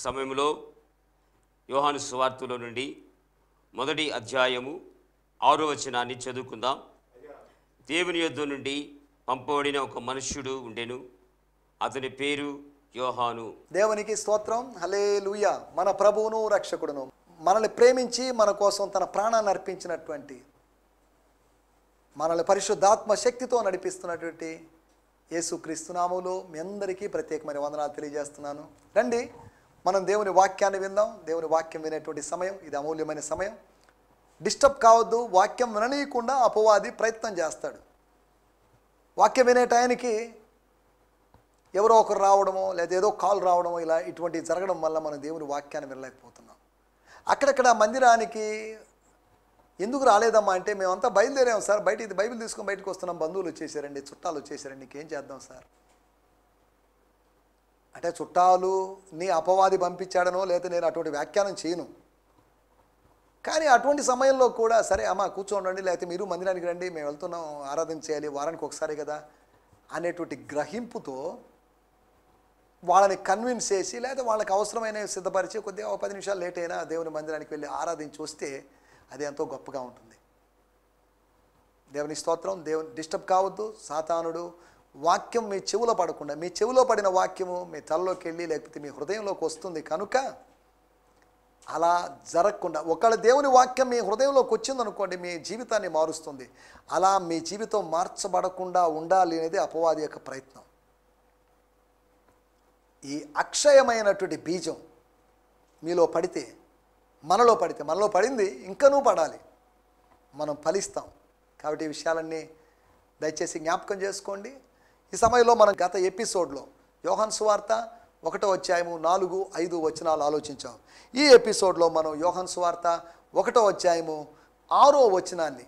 సమయంలో యోహాను సువార్తలో నుండి మొదటి అధ్యాయము 6వ వచనాన్ని చదువుకుందాం. దేవుని యొద్ద నుండి పంపబడిన ఒక మనుష్యుడు ఉండెను, అతని పేరు యోహాను. దేవునికి స్తోత్రం. హల్లెలూయా. మన ప్రభువును రక్షకుడును మనల్ని ప్రేమించి మన కోసం తన ప్రాణాన్ని అర్పించినటువంటి, మనల్ని పరిశుద్ధాత్మ శక్తితో నడిపిస్తున్నటువంటి యేసుక్రీస్తు నామములో మీ అందరికీ ప్రత్యేకమైన వందనాలు తెలియజేస్తున్నాను. రండి, మనం దేవుని వాక్యాన్ని విందాం. దేవుని వాక్యం వినేటువంటి సమయం ఇది, అమూల్యమైన సమయం. డిస్టర్బ్ కావద్దు. వాక్యం విననీయకుండా అపవాది ప్రయత్నం చేస్తాడు. వాక్యం వినే టయానికి ఎవరో ఒకరు రావడమో లేదా ఏదో కాల్ రావడమో ఇలా ఇటువంటి జరగడం వల్ల మనం దేవుని వాక్యాన్ని వినలేకపోతున్నాం. అక్కడక్కడ మందిరానికి ఎందుకు రాలేదమ్మా అంటే, మేమంతా బయలుదేరాం సార్, బయట ఇది బైబిల్ తీసుకొని బయటకు వస్తున్నాం, బంధువులు వచ్చేసారండి, చుట్టాలు వచ్చేసారండి, ఇంకేం చేద్దాం సార్ అంటే, చుట్టాలు నీ అపవాది పంపించాడనో లేదా నేను అటువంటి వ్యాఖ్యానం చేయను. కానీ అటువంటి సమయంలో కూడా సరే అమ్మ కూర్చోండి, లేకపోతే మీరు మందిరానికి రండి, మేము వెళ్తున్నాం, ఆరాధన చేయాలి, వారానికి ఒకసారి కదా అనేటువంటి గ్రహింపుతో వాళ్ళని కన్విన్స్ చేసి లేదా వాళ్ళకి అవసరమైన సిద్ధపరిచి కొద్దిగా 10 నిమిషాలు లేట్ అయినా దేవుని మందిరానికి వెళ్ళి ఆరాధించి వస్తే అది ఎంతో గొప్పగా ఉంటుంది. దేవుని స్తోత్రం. దేవుని డిస్టర్బ్ కావద్దు. సాతానుడు వాక్యం మీ చెవులో పడకుండా, మీ చెవిలో పడిన వాక్యము మీ తలలోకి వెళ్ళి లేకపోతే మీ హృదయంలోకి వస్తుంది కనుక అలా జరగకుండా, ఒకళ్ళ దేవుని వాక్యం మీ హృదయంలోకి వచ్చిందనుకోండి మీ జీవితాన్ని మారుస్తుంది. అలా మీ జీవితం మార్చబడకుండా ఉండాలి అనేది అపవాది యొక్క ప్రయత్నం. ఈ అక్షయమైనటువంటి బీజం మీలో పడితే, మనలో పడింది ఇంకనూ పడాలి, మనం ఫలిస్తాం. కాబట్టి ఈ విషయాలన్నీ దయచేసి జ్ఞాపకం చేసుకోండి. ఈ సమయంలో మనం గత ఎపిసోడ్లో యోహాను సువార్త 1వ అధ్యాయము 4, 5 వచనాలు ఆలోచించాం. ఈ ఎపిసోడ్లో మనం యోహాను సువార్త 1వ అధ్యాయము 6వ వచనాన్ని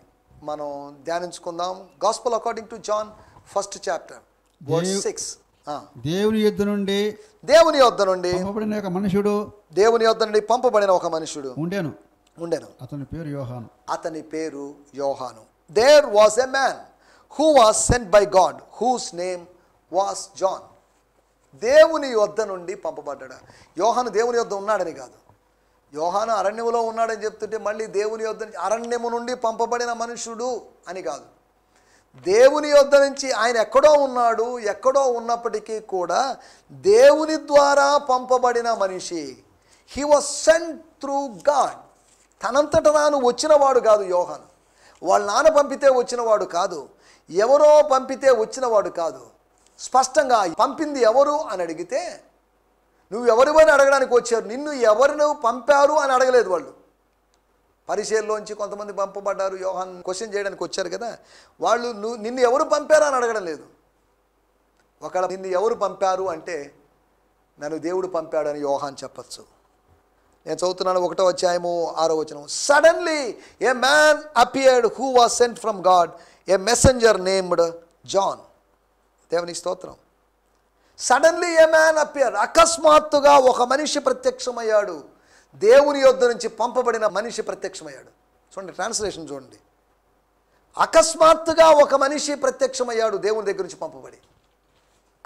మనం ధ్యానించుకుందాం. Gospel according to John 1st chapter verse 6. దేవుని యొద్ద నుండి పంపబడిన ఒక మనుషుడు ఉండెను, అతని పేరు యోహాను. There was a man who was sent by God, whose name was John. దేవుని యొద్ద నుండి పంపబడ్డాడు. యోహాను దేవుని యొద్ద ఉన్నాడని కాదు, యోహాను అరణ్యములో ఉన్నాడని చెప్తుంటే మళ్ళీ దేవుని యొద్ద అరణ్యము నుండి పంపబడిన మనుషుడు అని కాదు. దేవుని యొద్ద నుంచి ఆయన ఎక్కడో ఉన్నాడు, ఎక్కడో ఉన్నప్పటికీ కూడా దేవుని ద్వారా పంపబడిన మనిషి. He was sent through God. తనంతట తాను వచ్చినవాడు కాదు యోహాను. వాళ్ళ నాన్న పంపితే వచ్చినవాడు కాదు, ఎవరో పంపితే వచ్చినవాడు కాదు. స్పష్టంగా పంపింది ఎవరు అని అడిగితే, నువ్వు ఎవరివని అడగడానికి వచ్చారు, నిన్ను ఎవరిని పంపారు అని అడగలేదు వాళ్ళు. పరిచర్యలోంచి కొంతమంది పంపబడ్డారు, యోహాన్ క్వశ్చన్ చేయడానికి వచ్చారు కదా, వాళ్ళు నిన్ను ఎవరు పంపారు అని అడగడం లేదు. ఒకవేళ నిన్ను ఎవరు పంపారు అంటే నన్ను దేవుడు పంపాడు అని యోహాన్ చెప్పచ్చు. నేను చదువుతున్నాను 1వ అధ్యాయము 6వ వచనం. Suddenly a man appeared who was sent from God, a messenger named John. దేవుని స్తోత్రం. సడన్లీ ఏ మ్యాన్ అపియర్, అకస్మాత్తుగా ఒక మనిషి ప్రత్యక్షమయ్యాడు. దేవుని యొద్ద నుంచి పంపబడిన మనిషి ప్రత్యక్షమయ్యాడు. చూడండి, ట్రాన్స్లేషన్ చూడండి. అకస్మాత్తుగా ఒక మనిషి ప్రత్యక్షమయ్యాడు దేవుని దగ్గర నుంచి పంపబడి.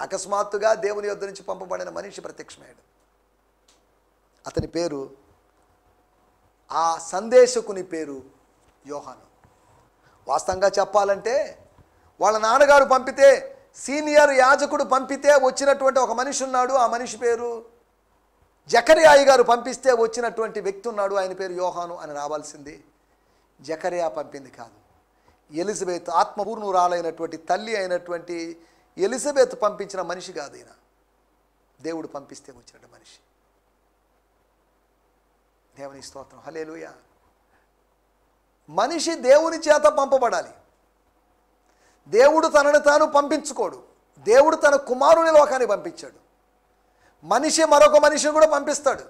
అకస్మాత్తుగా దేవుని యొద్ద నుంచి పంపబడిన మనిషి ప్రత్యక్షమయ్యాడు. అతని పేరు, ఆ సందేశకుని పేరు యోహాను. వాస్తవంగా చెప్పాలంటే వాళ్ళ నాన్నగారు పంపితే, సీనియర్ యాజకుడు పంపితే వచ్చినటువంటి ఒక మనిషి ఉన్నాడు, ఆ మనిషి పేరు జకరియా గారు పంపిస్తే వచ్చినటువంటి వ్యక్తి ఉన్నాడు, ఆయన పేరు యోహాను అని రావాల్సింది. జకరియా పంపింది కాదు, ఎలిజబెత్ ఆత్మపూర్ణురాలైనటువంటి తల్లి అయినటువంటి ఎలిజబెత్ పంపించిన మనిషి కాదు ఈయన. దేవుడు పంపిస్తే వచ్చినట్టు మనిషి. దేవుని స్తోత్రం. హల్లెలూయా. మనిషి దేవుని చేత పంపబడాలి. దేవుడు తనను తాను పంపించుకోడు. దేవుడు తన కుమారుని లోకాన్ని పంపించాడు. మనిషి మరొక మనిషిని కూడా పంపిస్తాడు.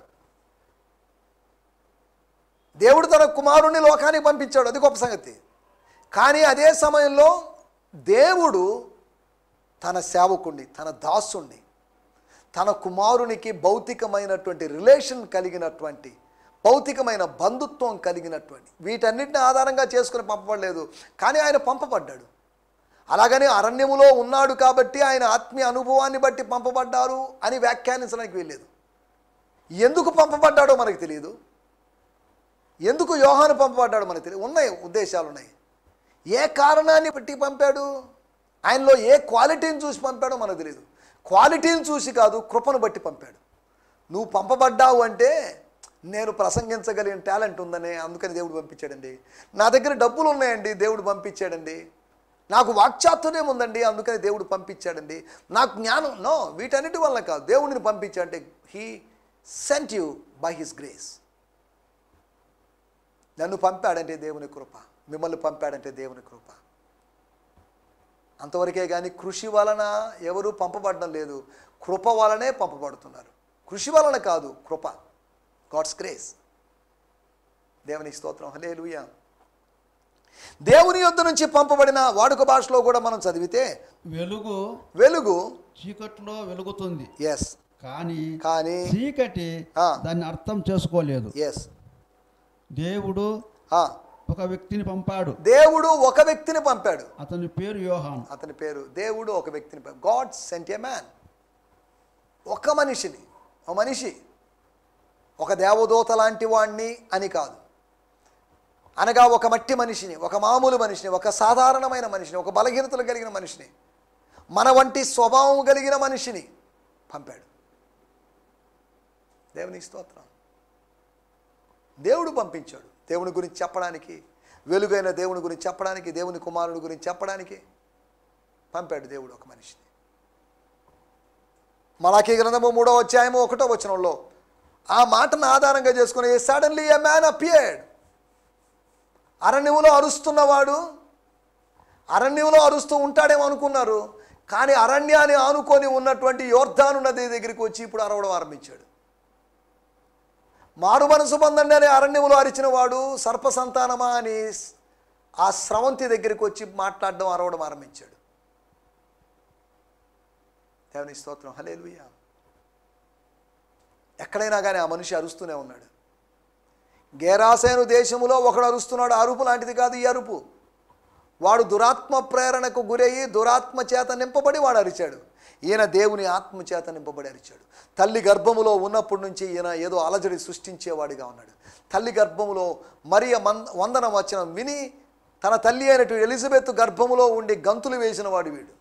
దేవుడు తన కుమారుని లోకానికి పంపించాడు, అది గొప్ప సంగతి. కానీ అదే సమయంలో దేవుడు తన సేవకుణ్ణి, తన దాసుణ్ణి, తన కుమారునికి భౌతికమైనటువంటి రిలేషన్ కలిగినటువంటి, భౌతికమైన బంధుత్వం కలిగినటువంటి వీటన్నిటిని ఆధారంగా చేసుకుని పంపబడలేదు, కానీ ఆయన పంపబడ్డాడు. అలాగని అరణ్యములో ఉన్నాడు కాబట్టి ఆయన ఆత్మీయ అనుభవాన్ని బట్టి పంపబడ్డారు అని వ్యాఖ్యానించడానికి వీల్లేదు. ఎందుకు పంపబడ్డాడో మనకు తెలియదు, ఎందుకు యోహాను పంపబడ్డాడో మనకు తెలియదు. ఉన్నాయి, ఉద్దేశాలు ఉన్నాయి. ఏ కారణాన్ని బట్టి పంపాడు, ఆయనలో ఏ క్వాలిటీని చూసి పంపాడో మనకు తెలియదు. క్వాలిటీని చూసి కాదు, కృపను బట్టి పంపాడు. నువ్వు పంపబడ్డావు అంటే నేను ప్రసంగించగలిగిన టాలెంట్ ఉందని, అందుకని దేవుడు పంపించాడండి. నా దగ్గర డబ్బులు ఉన్నాయండి, దేవుడు పంపించాడండి. నాకు వాక్చాతుర్యం ఉందండి, అందుకని దేవుడు పంపించాడండి. నాకు జ్ఞానం, నో, వీటన్నిటి వల్ల కాదు. దేవుడిని పంపించాడంటే he sent you by his grace. నన్ను పంపాడంటే దేవుని కృప, మిమ్మల్ని పంపాడంటే దేవుని కృప. అంతవరకే కానీ కృషి వలన ఎవరు పంపబడడం లేదు, కృప వలనే పంపబడుతున్నారు. కృషి వలన కాదు, కృప, గాడ్స్ గ్రేస్. దేవుని స్తోత్రం, హల్లెలూయా. దేవుని యొద్ద నుంచి పంపబడిన వాడుక భాషలో కూడా మనం చదివితే వెలుగు చీకట్లో వెలుగుతుంది, ఎస్, కానీ చీకటి దాన్ని అర్థం చేసుకోలేదు. ఎస్, దేవుడు ఒక వ్యక్తిని పంపాడు. దేవుడు ఒక వ్యక్తిని పంపాడు, అతని పేరు యోహాను. అతని పేరు, దేవుడు ఒక వ్యక్తిని పంపాడు. God sent a man. ఒక మనిషిని, ఒక మనిషి, ఒక దేవదూత లాంటి వాణ్ణి అని కాదు, అనగా ఒక మట్టి మనిషిని, ఒక మామూలు మనిషిని, ఒక సాధారణమైన మనిషిని, ఒక బలహీనతలు కలిగిన మనిషిని, మన వంటి స్వభావం కలిగిన మనిషిని పంపాడు. దేవుని స్తోత్రం. దేవుడు పంపించాడు దేవుని గురించి చెప్పడానికి, వెలుగైన దేవుని గురించి చెప్పడానికి, దేవుని కుమారుని గురించి చెప్పడానికి పంపాడు దేవుడు ఒక మనిషిని. మలాకీ గ్రంథము 3వ అధ్యాయము 1వ వచనంలో ఆ మాటను ఆధారంగా చేసుకుని సడన్లీ ఎ మ్యాన్ అపియర్డ్. అరణ్యములో అరుస్తున్నవాడు అరణ్యంలో అరుస్తూ ఉంటాడేమో అనుకున్నారు, కానీ అరణ్యాన్ని ఆనుకొని ఉన్నటువంటి యోర్దాను నది దగ్గరికి వచ్చి ఇప్పుడు అరవడం ఆరంభించాడు. మారు మనసు పొందండి అని అరణ్యములో అరిచిన వాడు సర్ప సంతానమా అని ఆ స్రవంతి దగ్గరికి వచ్చి మాట్లాడడం, అరవడం ఆరంభించాడు. దేవుని స్తోత్రం, హల్లెలూయా. ఎక్కడైనా కానీ ఆ మనిషి అరుస్తూనే ఉన్నాడు. గెరాసేను దేశములో ఒకడు అరుస్తున్నాడు. అరుపు లాంటిది కాదు ఈ అరుపు. వాడు దురాత్మ ప్రేరణకు గురయ్యి దురాత్మ చేత నింపబడి వాడు అరిచాడు. ఈయన దేవుని ఆత్మ చేత నింపబడి అరిచాడు. తల్లి గర్భములో ఉన్నప్పటి నుంచి ఈయన ఏదో అలజడి సృష్టించేవాడిగా ఉన్నాడు. తల్లి గర్భములో మరియ వందనం వచనం విని తన తల్లి అయినటువంటి ఎలిజబెత్ గర్భములో ఉండి గంతులు వేసిన వాడు వీడు.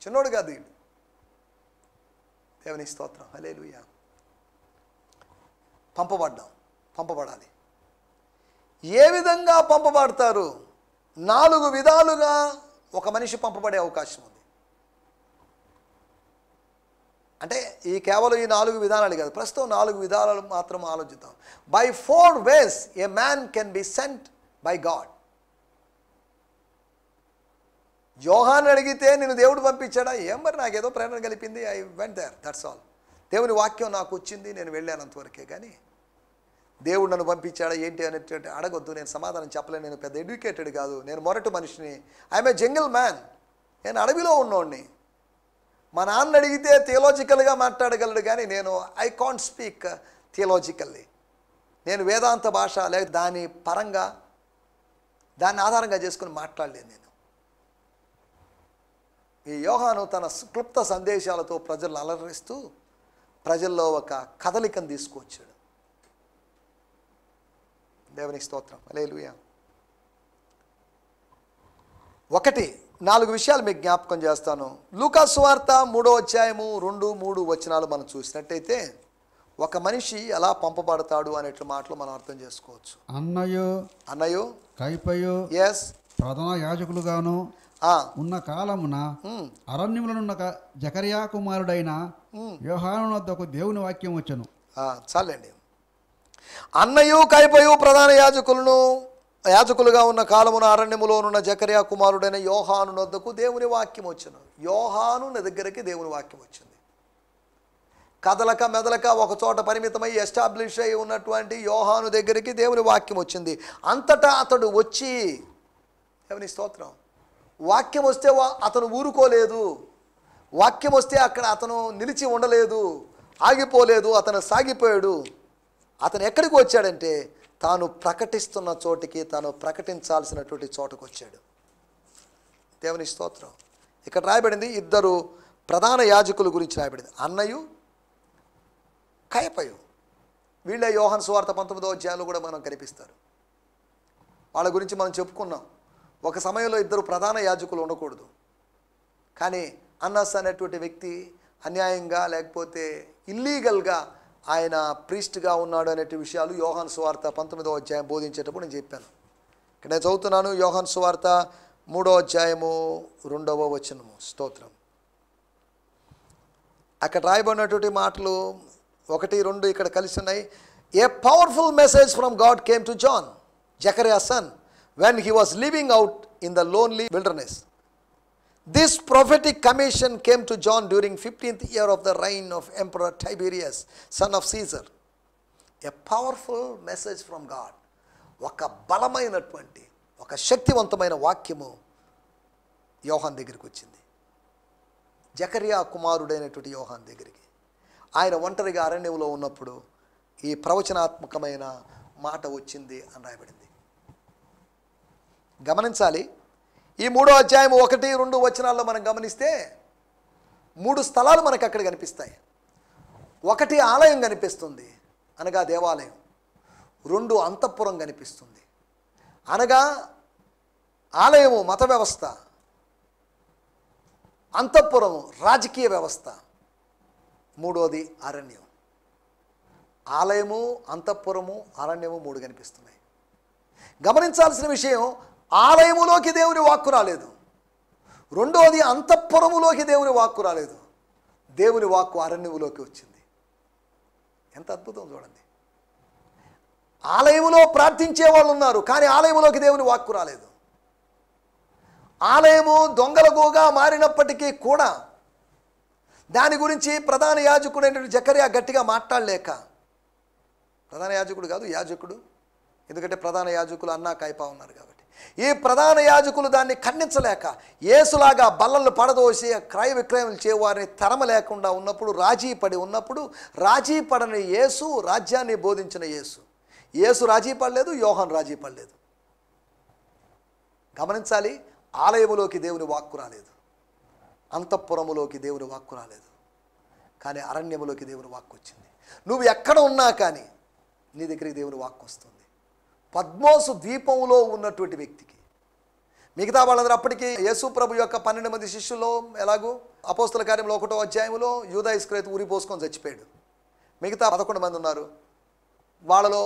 చిన్నోడు కాదు వీడు. దేవుని స్తోత్రం, హల్లెలూయా. పంపబడాలి. ఏ విధంగా పంపబడతారు? 4 విధాలుగా ఒక మనిషి పంపబడే అవకాశం ఉంది. అంటే కేవలం ఈ 4 విధానాలు కాదు, ప్రస్తుతం 4 విధానాలు మాత్రం ఆలోచిద్దాం. By 4 ways A man can be sent by God. యోహాను అడిగితే నేను దేవుడు పంపించాడా? ఏం మరి నాకేదో ప్రేరణ కలిపింది, I went there, that's all. దేవుని వాక్యం నాకు వచ్చింది, నేను వెళ్ళాను అంతవరకే. కానీ దేవుడు నన్ను పంపించాడా ఏంటి అనేటువంటి అడగొద్దు. నేను సమాధానం చెప్పలేను. నేను పెద్ద ఎడ్యుకేటెడ్ కాదు, నేను మొరటు మనిషిని. I'm a jungle man. నేను అడవిలో ఉన్నోడిని. మా నాన్న అడిగితే థియలాజికల్గా మాట్లాడగలడు, కానీ నేను ఐ కాంట్ స్పీక్ థియలాజికల్లీ. నేను వేదాంత భాష లేక దాని పరంగా దాన్ని ఆధారంగా చేసుకుని మాట్లాడలేను నేను. ఈ యోహాను తన క్లుప్త సందేశాలతో ప్రజలను అలరిస్తూ ప్రజల్లో ఒక కదలికను తీసుకొచ్చాడు. దేవునికి స్తోత్రం, హల్లెలూయా. 4 విషయాలు మీకు జ్ఞాపకం చేస్తాను. లూకా సువార్త 3వ అధ్యాయము 2-3 వచనాలు మనం చూసినట్టయితే ఒక మనిషి ఎలా పంపబడతాడు అనేట్టు మాటలు మనం అర్థం చేసుకోవచ్చు. అన్నయు కైపయు ఎస్ ప్రధాన యాజకులుగాను ఉన్న కాలమున అరణ్యములనున్న జకర్యా కుమారుడైన యోహాను వద్దకు దేవుని వాక్యం వచ్చెను. చాలండి. అన్నయు కైపయు ప్రధాన యాజకులుగా ఉన్న కాలమున అరణ్యములోనున్న జకర్యా కుమారుడైన యోహాను వద్దకు దేవుని వాక్యం వచ్చెను. యోహాను దగ్గరికి దేవుని వాక్యం వచ్చింది. కదలక మెదలక ఒక చోట పరిమితమై ఎస్టాబ్లిష్ అయి ఉన్నటువంటి యోహాను దగ్గరికి దేవుని వాక్యం వచ్చింది. అంతటా అతడు వచ్చి, దేవుని స్తోత్రం, వాక్యం వస్తే అతను ఊరుకోలేదు. వాక్యం వస్తే అక్కడ అతను నిలిచి ఉండలేదు, ఆగిపోలేదు, అతను సాగిపోయాడు. అతను ఎక్కడికి వచ్చాడంటే తాను ప్రకటిస్తున్న చోటికి, తాను ప్రకటించాల్సినటువంటి చోటుకు వచ్చాడు. దేవుని స్తోత్రం. ఇక్కడ రాయబడింది 2 ప్రధాన యాజకుల గురించి రాయబడింది. అన్నయు కైపయు. వీళ్ళే యోహాను సువార్త 19వ అధ్యాయంలో కూడా మనం కనిపిస్తారు. వాళ్ళ గురించి మనం చెప్పుకున్నాం. ఒక సమయంలో ఇద్దరు ప్రధాన యాజకులు ఉండకూడదు, కానీ అన్నస్ అనేటువంటి వ్యక్తి అన్యాయంగా లేకపోతే ఇల్లీగల్గా ఆయన ప్రీస్ట్గా ఉన్నాడు అనే విషయాలు యోహాను సువార్త 19వ అధ్యాయం బోధించేటప్పుడు నేను చెప్పాను. ఇక్కడ నేను చదువుతున్నాను, యోహాను సువార్త 3వ అధ్యాయము 2వ వచనము. స్తోత్రం. అక్కడ రాయబడినటువంటి మాటలు 1, 2 ఇక్కడ కలిసి ఉన్నాయి. A powerful message from God came to John, Zechariah's son, when he was living out in the lonely wilderness. This prophetic commission came to John during 15th year of the reign of Emperor Tiberius, son of Caesar. A powerful message from God. ఒక బలమైనటువంటి ఒక శక్తివంతమైన వాక్యము యోహాన్ దగ్గరికి వచ్చింది. జకరియా కుమారుడైనటువంటి యోహాన్ దగ్గరికి. ఆయన ఒంటరిగా అరణ్యంలో ఉన్నప్పుడు ఈ ప్రవచనాత్మకమైన మాట వచ్చింది అని రాయబడింది. గమనించాలి, ఈ 3వ అధ్యాయం 1, 2 వచనాల్లో మనం గమనిస్తే 3 స్థలాలు మనకు అక్కడ కనిపిస్తాయి. 1 ఆలయం కనిపిస్తుంది, అనగా దేవాలయం. 2 అంతఃపురం కనిపిస్తుంది, అనగా ఆలయము మత వ్యవస్థ, అంతఃపురము రాజకీయ వ్యవస్థ. 3వది అరణ్యం. ఆలయము, అంతఃపురము, అరణ్యము 3 కనిపిస్తున్నాయి. గమనించాల్సిన విషయం, ఆలయములోకి దేవుని వాక్కు రాలేదు. 2వది అంతఃపురములోకి దేవుని వాక్కు రాలేదు. దేవుని వాక్కు అరణ్యములోకి వచ్చింది. ఎంత అద్భుతం చూడండి. ఆలయములో ప్రార్థించే వాళ్ళు ఉన్నారు, కానీ ఆలయములోకి దేవుని వాక్కు రాలేదు. ఆలయము దొంగలగుగా మారినప్పటికీ కూడా దాని గురించి ప్రధాన యాజకుడైనటువంటి జకరియా గట్టిగా మాట్లాడలేక, ప్రధాన యాజకుడు కాదు యాజకుడు, ఎందుకంటే ప్రధాన యాజకులు అన్నా కాయపా ఉన్నారు కాబట్టి, ఈ ప్రధాన యాజకులు దాన్ని ఖండించలేక యేసులాగా బల్లలు పడదోసి క్రయ విక్రయం చేయవారిని తరమ లేకుండా ఉన్నప్పుడు, రాజీ పడి ఉన్నప్పుడు, రాజీ పడని యేసు, రాజ్యాన్ని బోధించిన యేసు, యేసు రాజీ పడలేదు, యోహాను రాజీ పడలేదు. గమనించాలి, ఆలయములోకి దేవుని వాక్కు రాలేదు, అంతఃపురములోకి దేవుని వాక్కు రాలేదు, కానీ అరణ్యములోకి దేవుని వాక్కు వచ్చింది. నువ్వు ఎక్కడ ఉన్నా కానీ నీ దగ్గరికి దేవుని వాక్కు వస్తుంది. పద్మోసు ద్వీపంలో ఉన్నటువంటి వ్యక్తికి, మిగతా వాళ్ళందరూ అప్పటికి యేసు ప్రభు యొక్క 12 మంది శిష్యుల్లో ఎలాగూ అపోస్తల కార్యంలో 1వ అధ్యాయంలో యూదా ఇస్కరియోతు ఊరి పోసుకొని చచ్చిపోయాడు. మిగతా 11 మంది ఉన్నారు. వాళ్ళలో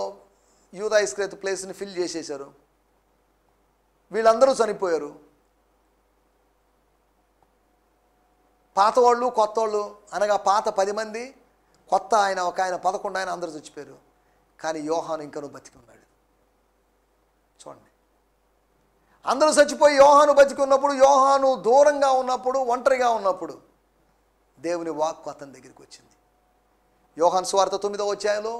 యూదా ఇస్కరియోతు ప్లేస్ని ఫిల్ చేసేశారు. వీళ్ళందరూ చనిపోయారు. పాత వాళ్ళు, కొత్త వాళ్ళు, అనగా పాత 10 మంది, కొత్త ఆయన ఒక ఆయన 11 ఆయన, అందరూ చచ్చిపోయారు. కానీ యోహాను ఇంకనూ బతికి ఉన్నాడు. చూడండి, అందరూ చచ్చిపోయి యోహాను బతికి ఉన్నప్పుడు, యోహాను దూరంగా ఉన్నప్పుడు, ఒంటరిగా ఉన్నప్పుడు దేవుని వాక్కు అతని దగ్గరికి వచ్చింది. యోహాను సువార్త 9వ అధ్యాయంలో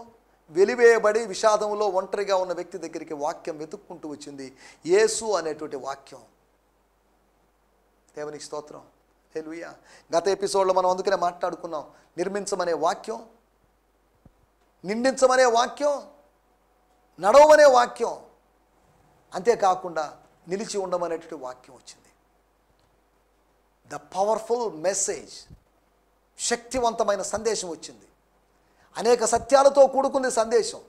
వెలివేయబడి విషాదంలో ఒంటరిగా ఉన్న వ్యక్తి దగ్గరికి వాక్యం వెతుక్కుంటూ వచ్చింది, యేసు అనేటువంటి వాక్యం. దేవునికి స్తోత్రం. హల్లెలూయా. గత ఎపిసోడ్లో మనం అందుకనే మాట్లాడుకున్నాం, నిర్మించమనే వాక్యం, నిండించమనే వాక్యం, నడవమనే వాక్యం, అంతేకాకుండా నిలిచి ఉండమనేటువంటి వాక్యం వచ్చింది. ద పవర్ఫుల్ మెసేజ్, శక్తివంతమైన సందేశం వచ్చింది. అనేక సత్యాలతో కూడుకుంది సందేశం.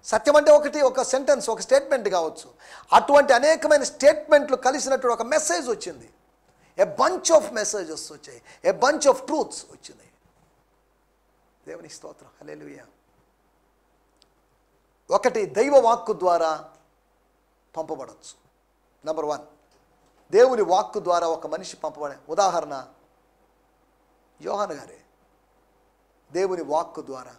సత్యం అంటే ఒక సెంటెన్స్, ఒక స్టేట్మెంట్ కావచ్చు. అటువంటి అనేకమైన స్టేట్మెంట్లు కలిసినటువంటి ఒక మెసేజ్ వచ్చింది. ఏ బంచ్ ఆఫ్ మెసేజెస్ వచ్చాయి, ఏ బంచ్ ఆఫ్ ట్రూత్స్ వచ్చింది. దేవుని స్తోత్రం. హల్లెలూయా. 1 దైవ వాక్కు ద్వారా పంపబడవచ్చు. నెంబర్ 1, దేవుని వాక్కు ద్వారా ఒక మనిషి పంపబడే. ఉదాహరణ యోహాను గారే. దేవుని వాక్కు ద్వారా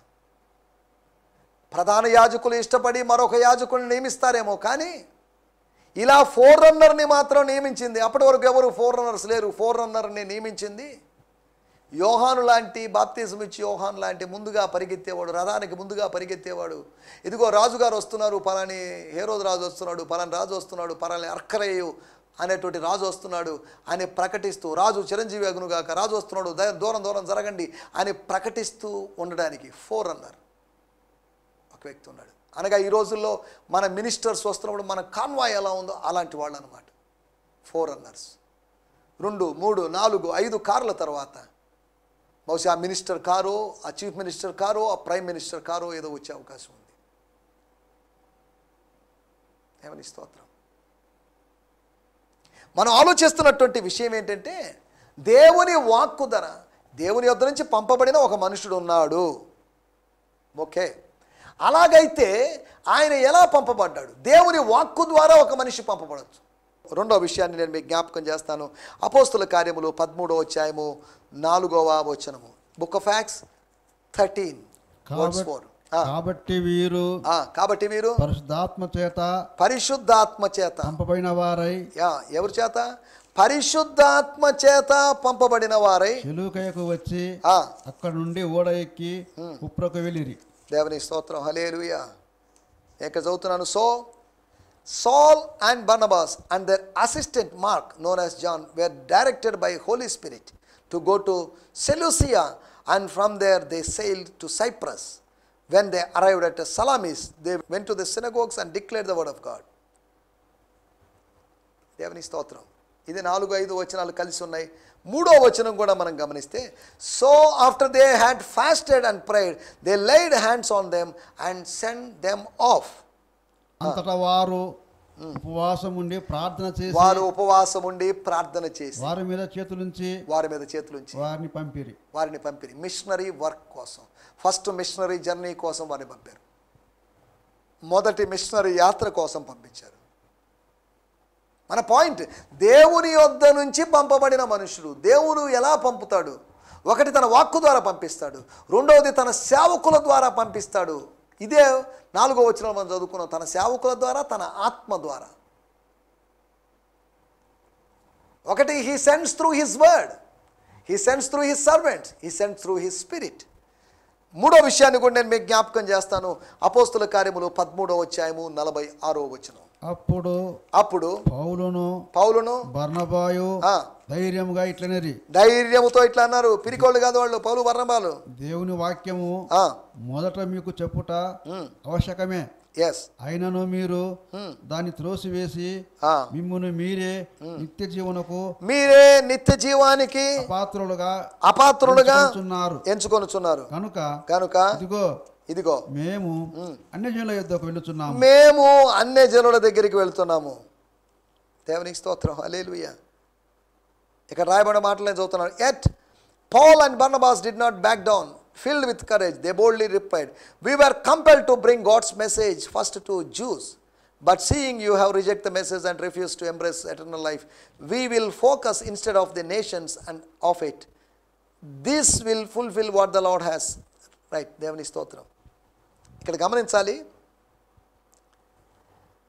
ప్రధాన యాజకులు ఇష్టపడి మరొక యాజకుల్ని నియమిస్తారేమో, కానీ ఇలా ఫోర్రన్నర్ని మాత్రం నియమించింది. అప్పటి వరకు ఎవరు ఫోర్రన్నర్స్ లేరు. ఫోర్రన్నర్ని నియమించింది యోహాను లాంటి, బాప్తిజం ఇచ్చి యోహాను లాంటి ముందుగా పరిగెత్తేవాడు, రథానికి ముందుగా పరిగెత్తేవాడు. ఇదిగో రాజుగారు వస్తున్నారు, పలాని హేరోదు రాజు వస్తున్నాడు, పలాని రాజు వస్తున్నాడు, పలాని అర్కరేయు అనేటువంటి రాజు వస్తున్నాడు అని ప్రకటిస్తూ, రాజు చిరంజీవి అగునుగాక, రాజు వస్తున్నాడు, దూరం దూరం జరగండి అని ప్రకటిస్తూ ఉండడానికి ఫోర్రన్నర్ ఒక వ్యక్తి ఉన్నాడు. అనగా ఈ రోజుల్లో మన మినిస్టర్స్ వస్తున్నప్పుడు మన కాన్వాయ్ ఎలా ఉందో అలాంటి వాళ్ళు అనమాట ఫోర్రన్నర్స్. 2, 3, 4, 5 కార్ల తర్వాత బహుశా ఆ మినిస్టర్ కారో, ఆ చీఫ్ మినిస్టర్ కారో, ఆ ప్రైమ్ మినిస్టర్ కారో ఏదో వచ్చే అవకాశం ఉంది. దేవుని స్తోత్రం. మనం ఆలోచిస్తున్నటువంటి విషయం ఏంటంటే, దేవుని వాక్కు ధర, దేవుని యొద్ద నుంచి పంపబడిన ఒక మనుషుడు ఉన్నాడు. ఓకే, అలాగైతే ఆయన ఎలా పంపబడ్డాడు? దేవుని వాక్కు ద్వారా ఒక మనిషి పంపబడచ్చు. రెండో విషయాన్ని నేను మీకు జ్ఞాపకం చేస్తాను. అపోస్తుల కార్యములు 13వ అధ్యాయము 4వ వచనము. Book of acts 13:4. కాబట్టి వీరు పరిశుద్ధాత్మ చేత పంపబడిన వారై, ఎవరి చేత? పరిశుద్ధాత్మ చేత పంపబడిన వారై సెలూకయకు వచ్చి అక్కడ నుండి ఓడ ఎక్కి కుప్రకు వెళ్ళిరి. దేవుని స్తోత్రం. హల్లెలూయా. ఇక్కడ చదువుతున్నాను. So Saul and Barnabas and their assistant Mark, known as John, were directed by Holy Spirit to go to Seleucia, and from there they sailed to Cyprus. When they arrived at Salamis, they went to the synagogues and declared the word of God. దేవుని స్తోత్రం. ఇది 4-5 వచనాలు కలిసి ఉన్నాయి. 3వ వచనం కూడా మనం గమనిస్తే, so after they had fasted and prayed they laid hands on them and sent them off. అంతటా వారు ఉపవాసం ఉండి ప్రార్థన చేసి వారి మీద చేతులుంచి వారిని పంపిరి. మిషనరీ వర్క్ కోసం, ఫస్ట్ మిషనరీ జర్నీ కోసం వారిని పంపారు. మొదటి మిషనరీ యాత్ర కోసం పంపించారు. మన పాయింట్, దేవుని యొద్ద నుంచి పంపబడిన మనుషుడు దేవుడు ఎలా పంపుతాడు? ఒకటి తన వాక్కు ద్వారా పంపిస్తాడు, రెండవది తన సేవకుల ద్వారా పంపిస్తాడు. ఇదే 4వ వచనంలో మనం చదువుకున్నాం. తన సేవకుల ద్వారా, తన ఆత్మ ద్వారా. ఒకటి, he sends through his word, he sends through his servants, he sends through his spirit. 3వ విషయాన్ని కూడా నేను మీకు జ్ఞాపకం చేస్తాను. అపోస్తుల కార్యములు 13వ అధ్యాయము 46వ వచనం. అప్పుడు పౌలును బర్నబాయు ధైర్యముతో ఇట్లా అన్నారు. పిరికోళ్ళు కాదు వాళ్ళు, పౌలు బర్నబాలు. దేవుని వాక్యము మొదట మీకు చెప్పుట అవశ్యకమే, అయినను మీరు దాన్ని త్రోసివేసి మిమ్మును మీరే నిత్య జీవానికి అపాత్రులుగా ఎంచుకొనుచున్నారు. కనుక ఇదిగో మేము అన్యజనుల దగ్గరికి వెళ్తున్నాము. దేవునికి స్తోత్రం. హల్లెలూయా. ఇక్కడ రాయబడిన మాటలు నేను చదువుతున్నాను. Yet Paul and Barnabas did not back down. Filled with courage, they boldly replied, "We were compelled to bring God's message first to Jews. But seeing you have rejected the message and refused to embrace eternal life, we will focus instead of the nations and of it. This will fulfill what the Lord has." Right. దేవుని స్తోత్రం. ఇక్కడ గమనించాలి.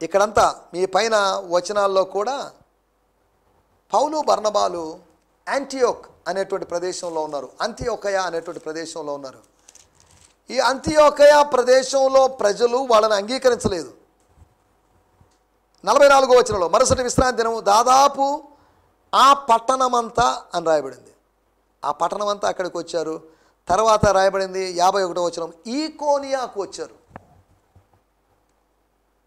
ఇక్కడంతా మీ పైన వచనాల్లో కూడా పౌలు బర్నబాలు యాంటియోక్ అనేటువంటి ప్రదేశంలో ఉన్నారు. అంతియోకయ అనేటువంటి ప్రదేశంలో ఉన్నారు. ఈ అంతియోకయ ప్రదేశంలో ప్రజలు వాళ్ళని అంగీకరించలేదు. 44వ వచనంలో మరుసటి విశ్రాంతి దినము దాదాపు ఆ పట్టణమంతా అని రాయబడింది. ఆ పట్టణమంతా అక్కడికి వచ్చారు. తర్వాత రాయబడింది 51వ వచనం, ఈకోనియాకు వచ్చారు.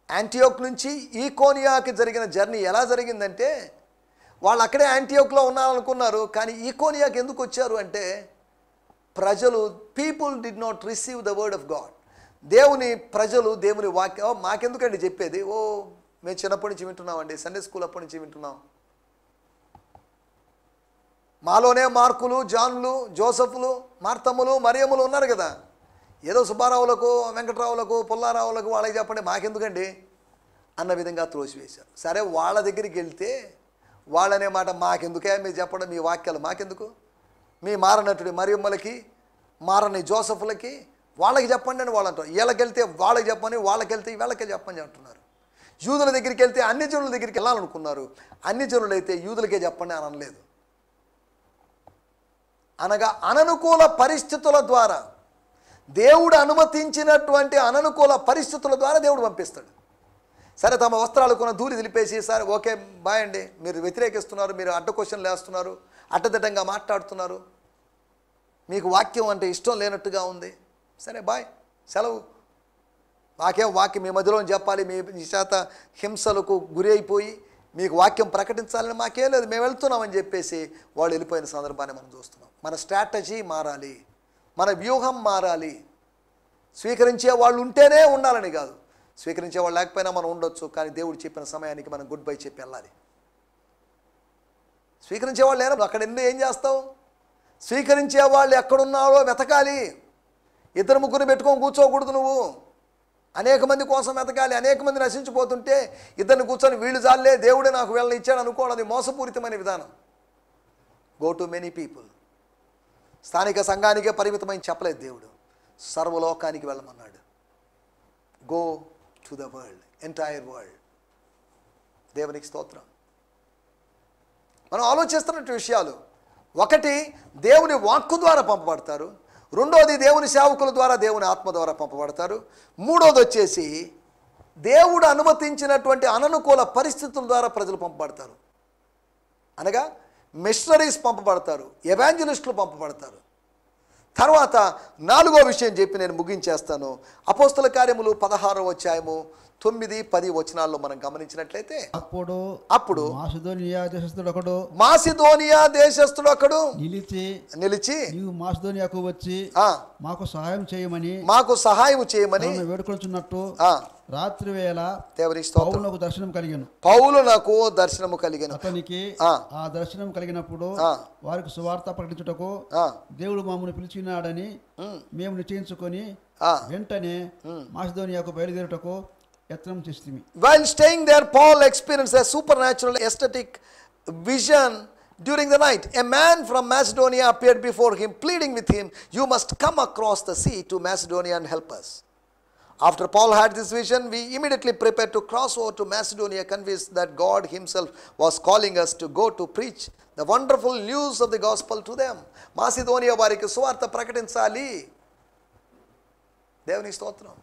యాంటియోక్ నుంచి ఈకోనియాకి జరిగిన జర్నీ ఎలా జరిగిందంటే, వాళ్ళు అక్కడే యాంటియోక్లో ఉన్నారనుకున్నారు, కానీ ఈకోనియాకి ఎందుకు వచ్చారు అంటే, ప్రజలు people did not receive the word of God. ప్రజలు దేవుని వాక్యం మాకెందుకండి చెప్పేది, మేము చిన్నప్పటి నుంచి వింటున్నామండి, సండే స్కూల్ అప్పటి నుంచి వింటున్నాం, మాలోనే మార్కులు, జాన్లు, జోసఫ్లు, మార్తమ్ములు, మరియములు ఉన్నారు కదా, ఏదో సుబ్బారావులకు, వెంకటరావులకు, పుల్లారావులకు వాళ్ళకి చెప్పండి, మాకెందుకండి అన్న విధంగా త్రోసివేశారు. సరే, వాళ్ళ దగ్గరికి వెళ్తే వాళ్ళనే మాట, మాకెందుకే మీరు చెప్పండి, మీ వాక్యాలు మాకెందుకు, మీ మారనటుడి మరియమ్మలకి, మారని జోసఫ్లకి వాళ్ళకి చెప్పండి అని వాళ్ళు అంటారు. వీళ్ళకి వెళ్తే వాళ్ళకి చెప్పని, వాళ్ళకి వెళ్తే వీళ్ళకే చెప్పని అంటున్నారు. యూదుల దగ్గరికి వెళ్తే అన్ని జనుల దగ్గరికి వెళ్ళాలనుకున్నారు, అన్ని జనులైతే యూదులకే చెప్పండి అని అనలేదు. అనగా అననుకూల పరిస్థితుల ద్వారా, దేవుడు అనుమతించినటువంటి అననుకూల పరిస్థితుల ద్వారా దేవుడు పంపిస్తాడు. సరే, తమ వస్త్రాలు కొన దూరి దిలిపేసి, సరే ఓకే బాయ్ అండి, మీరు వ్యతిరేకిస్తున్నారు, మీరు అడ్డ క్వశ్చన్లు వేస్తున్నారు, అడ్డదిడ్డంగా మాట్లాడుతున్నారు, మీకు వాక్యం అంటే ఇష్టం లేనట్టుగా ఉంది, సరే బాయ్, సెలవు, మాకేం వాక్యం మీ మధ్యలో చెప్పాలి, మీ చేత హింసలకు గురి అయిపోయి మీకు వాక్యం ప్రకటించాలని మాకేం లేదు, మేము వెళ్తున్నామని చెప్పేసి వాళ్ళు వెళ్ళిపోయిన సందర్భాన్ని మనం చూస్తున్నాం. మన స్ట్రాటజీ మారాలి, మన వ్యూహం మారాలి. స్వీకరించే వాళ్ళు ఉంటేనే ఉండాలని కాదు, స్వీకరించే వాళ్ళు లేకపోయినా మనం ఉండొచ్చు, కానీ దేవుడు చెప్పిన సమయానికి మనం గుడ్ బై చెప్పి వెళ్ళాలి. స్వీకరించే వాళ్ళు లేరు, అక్కడ ఏం చేస్తావు? స్వీకరించే వాళ్ళు ఎక్కడున్నారో వెతకాలి. ఇద్దరు ముగ్గురు పెట్టుకొని కూర్చోకూడదు. నువ్వు అనేక మంది కోసం వెతకాలి. అనేక మంది నశించిపోతుంటే ఇద్దరిని కూర్చొని వీళ్ళు జాలే దేవుడే నాకు వెళ్ళని ఇచ్చాడు అనుకోవడం, అది మోసపూరితమైన విధానం. Go to many people. స్థానిక సంఘానికే పరిమితమైన చెప్పలేదు దేవుడు, సర్వలోకానికి వెళ్ళమన్నాడు. Go to the world, entire world. దేవునికి స్తోత్రం. మనం ఆలోచిస్తున్నట్టు విషయాలు, ఒకటి దేవుని వాక్కు ద్వారా పంపబడతారు, రెండోది దేవుని సేవకుల ద్వారా, దేవుని ఆత్మ ద్వారా పంపబడతారు, మూడోది వచ్చేసి దేవుడు అనుమతించినటువంటి అననుకూల పరిస్థితుల ద్వారా ప్రజలు పంపబడతారు. అనగా మిషనరీస్ పంపబడతారు, ఎవాంజలిస్టులు పంపబడతారు. తర్వాత నాలుగో విషయం చెప్పి నేను ముగించేస్తాను. అపోస్తల కార్యములు 16వ అధ్యాయము 9, 10 వచనాల్లో మనం గమనించినట్లయితే, అప్పుడు మాసిదోనియా దేశస్థుడు ఒకడు నిలిచి నీవు మాసిదోనియాకు వచ్చి మాకు సహాయం చేయమని వేడుకొనుచున్నట్టు రాత్రి వేళ పౌలునకు దర్శనము కలిగెను. అతనికి ఆ దర్శనం కలిగినప్పుడు వారికి సువార్త ప్రకటించుటకు దేవుడు మమ్మల్ని పిలిచినాడని మేము నిశ్చయించుకొని వెంటనే మాసిదోనియాకు బయలుదేరుటకు యత్నం చేసితిమి. While staying there, Paul experienced a supernatural aesthetic vision during the night. A man from Macedonia appeared before him, pleading with him, "You must come across the sea to Macedonia and help us." After Paul had this vision, we immediately prepared to cross over to Macedonia, convinced that God himself was calling us to go to preach the wonderful news of the gospel to them. Macedonia వారికి సువార్త ప్రకటించాలి. దేవుని స్తోత్రం.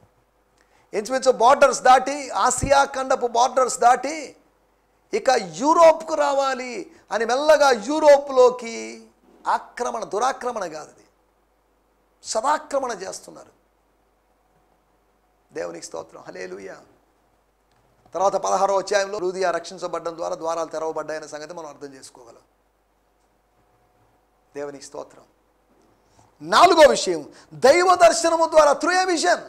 ఇంచుమించు borders దాటి, Asia ఖండపు borders దాటి ఇక యూరోప్కు రావాలి అని మెల్లగా యూరోప్లోకి ఆక్రమణ, దురాక్రమణ కాదు, అది సదాక్రమణ చేస్తున్నారు. దేవునికి స్తోత్రం. హల్లెలూయా. తర్వాత 16వ అధ్యాయంలో లూదియా రక్షించబడ్డం ద్వారా ద్వారాలు తెరవబడ్డాయనే సంగతి మనం అర్థం చేసుకోగలం. దేవునికి స్తోత్రం. నాలుగో విషయం, దైవ దర్శనము ద్వారా, through a vision,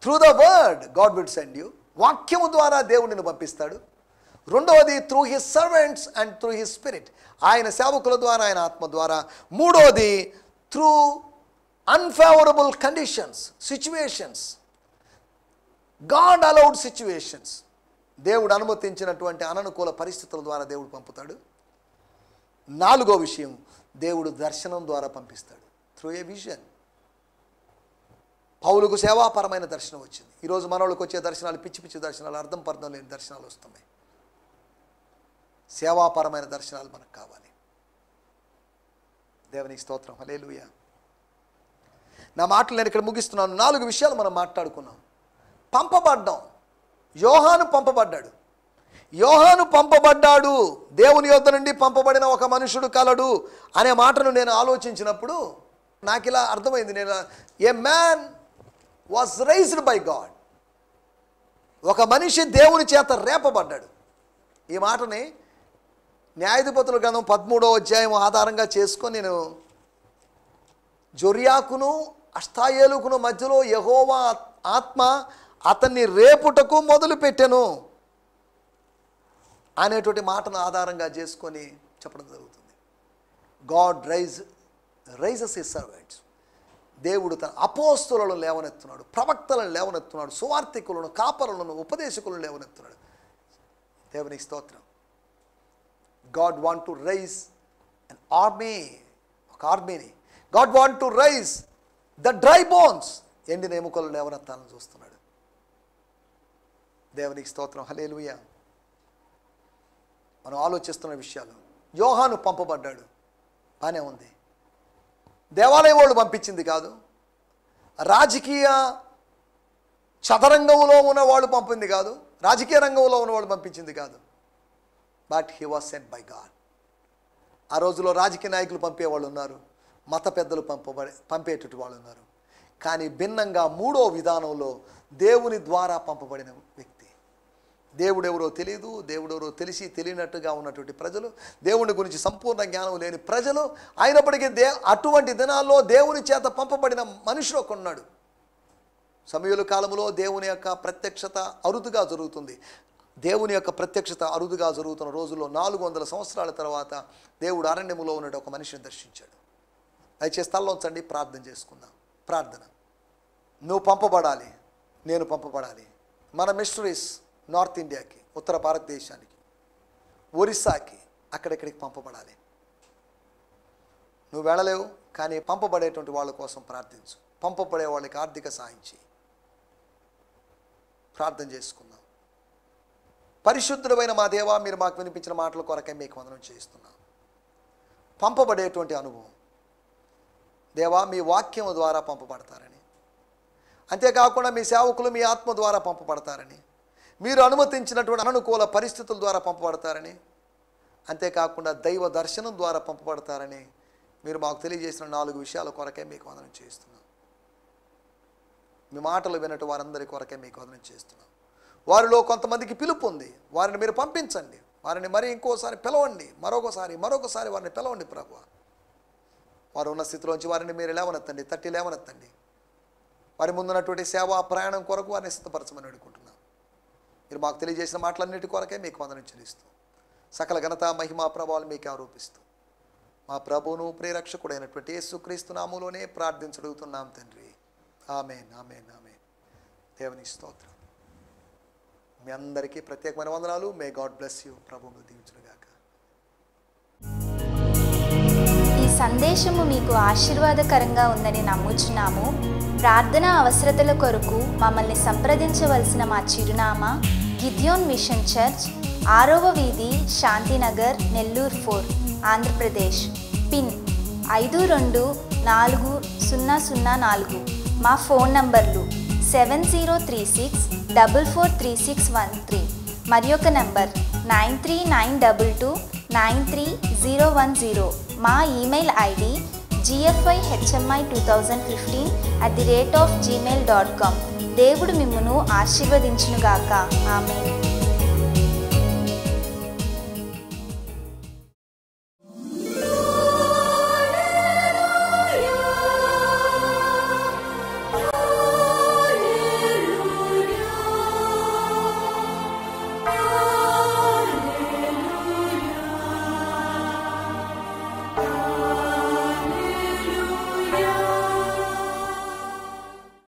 through the word God will send you. వాక్యము ద్వారా దేవుడిని పంపిస్తాడు. రెండవది through his servants and through his spirit, ఆయన సేవకుల ద్వారా, ఆయన ఆత్మ ద్వారా. మూడవది through unfavourable conditions, situations, God allowed situations. దేవుడు అనుమతించినటువంటి అననుకూల పరిస్థితుల ద్వారా దేవుడు పంపుతాడు. నాలుగో విషయం, దేవుడు దర్శనం ద్వారా పంపిస్తాడు, త్రూ ఏ విజన్. పౌలుకు సేవాపరమైన దర్శనం వచ్చింది. ఈరోజు మనోళ్ళకి వచ్చే దర్శనాలు పిచ్చి పిచ్చి దర్శనాలు, అర్థం పర్థం లేని దర్శనాలు వస్తున్నాయి. సేవాపరమైన దర్శనాలు మనకు కావాలి. దేవునికి స్తోత్రం. హల్లెలూయా. నా మాటలు నేను ఇక్కడ ముగిస్తున్నాను. 4 విషయాలు మనం మాట్లాడుకున్నాం. పంపబడ్డాం. యోహాను పంపబడ్డాడు. యోహాను పంపబడ్డాడు, దేవుని యొద్ద నుండి పంపబడిన ఒక మనుషుడు కలడు అనే మాటను నేను ఆలోచించినప్పుడు నాకు ఇలా అర్థమైంది. ఏ man was raised by God. ఒక మనిషి దేవుని చేత రేపబడ్డాడు. ఈ మాటని న్యాయాధిపతుల గ్రంథం 13వ అధ్యాయం ఆధారంగా చేసుకొని నేను జొర్యాకును అష్తాయేలుకును మధ్యలో యెహోవా ఆత్మ అతన్ని రేపుటకు మొదలుపెట్టెను అనేటువంటి మాటను ఆధారంగా చేసుకొని చెప్పడం జరుగుతుంది. God raises his servants. దేవుడు తన అపోస్తులను లేవనెత్తున్నాడు, ప్రవక్తలను లేవనెత్తున్నాడు, సువార్థికులను, కాపరులను, ఉపదేశకులను లేవనెత్తున్నాడు. దేవునికి స్తోత్రం. God want to raise an army, ఒక ఆర్మీని. God want to raise the dry bones, ఎండిన ఎముకలను లేవనెత్తాలని చూస్తున్నాడు. దేవునికి స్తోత్రం. హల్లెలూయా. మనం ఆలోచిస్తున్న విషయాలు. యోహాను పంపబడ్డాడు, బానే ఉంది. దేవాలయం వాళ్ళు పంపించింది కాదు, రాజకీయ చదరంగంలో ఉన్న వాళ్ళు పంపింది కాదు, రాజకీయ రంగంలో ఉన్న వాళ్ళు పంపించింది కాదు. But he was sent by God. ఆ రోజులో రాజకీయ నాయకులు పంపేవాళ్ళు ఉన్నారు, మత పెద్దలు పంపేటట్టు వాళ్ళు ఉన్నారు. కానీ భిన్నంగా మూడో విధానంలో దేవుని ద్వారా పంపబడిన వ్యక్తి, దేవుడెవరో తెలియదు, దేవుడెవరో తెలిసి తెలియనట్టుగా ఉన్నటువంటి ప్రజలు, దేవుని గురించి సంపూర్ణ జ్ఞానం లేని ప్రజలు. అయినప్పటికీ అటువంటి దినాల్లో దేవుని చేత పంపబడిన మనుషుడు ఒకడున్నాడు. సమూయేలు కాలంలో దేవుని యొక్క ప్రత్యక్షత అరుదుగా జరుగుతుంది. దేవుని యొక్క ప్రత్యక్షత అరుదుగా జరుగుతున్న రోజుల్లో 400 సంవత్సరాల తర్వాత దేవుడు అరణ్యములో ఉన్న ఒక మనిషిని దర్శించాడు. దయచేసి తలలోంచండి, ప్రార్థన చేసుకుందాం. ప్రార్థన. నువ్వు పంపబడాలి, నేను పంపబడాలి. మన మిషనరీస్ నార్త్ ఇండియాకి, ఉత్తర భారతదేశానికి, ఒరిస్సాకి, అక్కడెక్కడికి పంపబడాలి. నువ్వు వెళ్ళలేవు, కానీ పంపబడేటువంటి వాళ్ళ కోసం ప్రార్థించు. పంపబడే వాళ్ళకి ఆర్థిక సాయం చేయి. ప్రార్థన చేసుకుందాం. పరిశుద్ధుడైన మా దేవా, మీరు మాకు వినిపించిన మాటల కొరకే మీకు వందనం చేస్తున్నాం. పంపబడేటువంటి అనుభవం దేవా, మీ వాక్యం ద్వారా పంపబడతారని, అంతేకాకుండా మీ సేవకులు మీ ఆత్మ ద్వారా పంపబడతారని, మీరు అనుమతించినటువంటి అనుకూల పరిస్థితుల ద్వారా పంపబడతారని, అంతేకాకుండా దైవ దర్శనం ద్వారా పంపబడతారని మీరు మాకు తెలియజేసిన 4 విషయాల కొరకే మీకు వందనం చేస్తున్నాం. మీ మాటలు వినట్టు వారందరి కొరకే మీకు వందనం చేస్తున్నాం. వారిలో కొంతమందికి పిలుపు ఉంది, వారిని మీరు పంపించండి. వారిని మరి ఇంకోసారి పిలవండి, మరొకసారి వారిని పిలవండి ప్రభువా. వారు ఉన్న స్థితిలోంచి వారిని మీరు లేవనెత్తండి, తట్టి లేవనెత్తండి. వారి ముందున్నటువంటి సేవా ప్రయాణం కొరకు వారిని సిద్ధపరచమని అడుగుకుంటున్నాం. మీరు మాకు తెలియజేసిన మాటలన్నిటి కొరకే మీకు వందనం చెల్లిస్తూ, సకల ఘనత మహిమా ప్రభావాలు మీకు ఆరోపిస్తూ, మా ప్రభువును ప్రియరక్షకుడైనటువంటి యేసుక్రీస్తు నామములోనే ప్రార్థించడుగుతున్నాం తండ్రి. ఆమేన్, ఆమేన్, ఆమేన్. దేవుని స్తోత్రం. మీ అందరికీ ప్రత్యేకమైన వందనాలు. May God bless you. ప్రభువును దీవించునుగాక. ఈ సందేశము మీకు ఆశీర్వాదకరంగా ఉందని నమ్ముచున్నాము. ప్రార్థనా అవసరతల కొరకు మమ్మల్ని సంప్రదించవలసిన మా చిరునామా గిద్యోన్ మిషన్ చర్చ్, 6వ వీధి, శాంతినగర్, నెల్లూరు 4, ఆంధ్రప్రదేశ్. పిన్ 524004. మా ఫోన్ నంబర్లు 7036443613 మరి ఒక నంబర్ 9392293010. మా ఈమెయిల్ ఐడి gfihmi2015@gmail.com. దేవుడు మిమ్మును ఆశీర్వదించునుగాక. ఆమేన్.